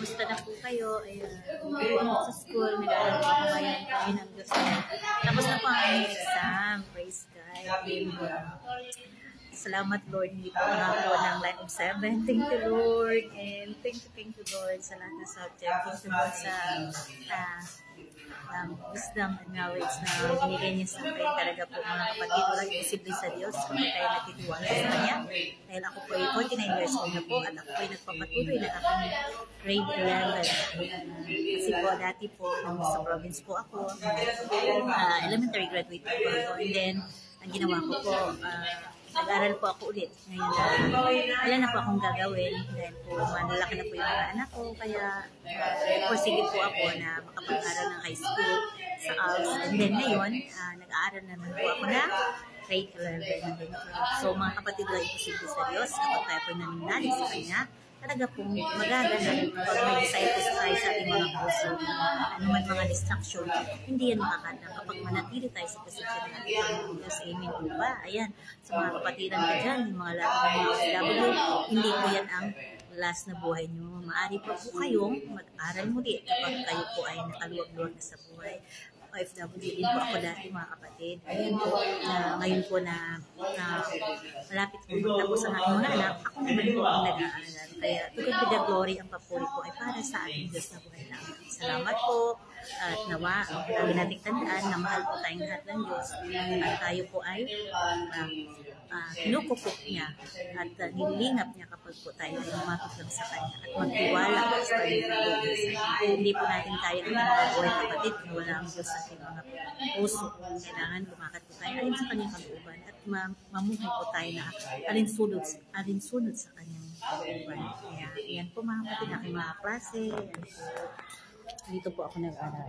Kamusta na po kayo? Ayan, po ako sa school. Nag-aaral po ako ngayon. Kain ang Diyos. Tapos na po ang aming exam. Praise God. Salamat Lord. Hindi po ako nakakuha ng line of 7. Thank you Lord. And thank you Lord sa lahat ng subject. Thank you Lord sa wisdom and knowledge na binigay niya sa akin. Talaga po mga kapatid, walang imposible sa Diyos kapag tayo nagtitiwala sa Kanya. Dahil ako po ay 49 years old na po at ako po ay nagpapatuloy na aking grade 11. Kasi po dati po sa province po ako, elementary graduate po ako. And then, ang ginawa ko po, nag-aral po ako ulit. Ngayon, wala na po akong gagawin dahil po malaki na po yung mga anak ko. Kaya, sige po ako na makapag-aral ng high school sa ALS. And then ngayon, nag-aaral naman po ako na grade 11. So, mga kapatid lang imposible sa Diyos. Kapag tayo po naninali sa Kanya, talaga pong magaganap pag may disciples tayo sa ating mga puso. Ano man mga distraction, hindi yan makakadang kapag manatili tayo sa posisyon natin. Diyos, amen po ba? Ayan, sa mga kapatiran ka dyan, yung mga lahat ng mga OFW, hindi po yan ang last na buhay nyo. Maaari po kayong mag-aral muli kapag kayo po ay nakaluwag-luwag na sa buhay. OFW din po ako dati mga kapatid. Ngayon po, ngayon po na malapit po magtapos ang aking mga anak, ako naman po ang nag-aaral. Kaya tugod with the glory, ang papuri po ay para sa ating Diyos na buhay lang. Salamat po at nawa, lagi nating tandaan na mahal po tayong lahat ng Diyos at tayo po ay kinukupok niya at nililingap niya kapag po tayo ay lumapit lang sa Kanya at magtiwala sa Kanya. Hindi po natin kaya ang mga buhay kapatid kung wala ang Diyos sa ating mga puso. Kailangan lumakat po tayo alin sa Kanyang kalooban at mamuhay po tayo na alinsunod sa Kanyang kalooban. Kaya yan po mga kapatid, aking mga klase. Dito po ako nag-aaral.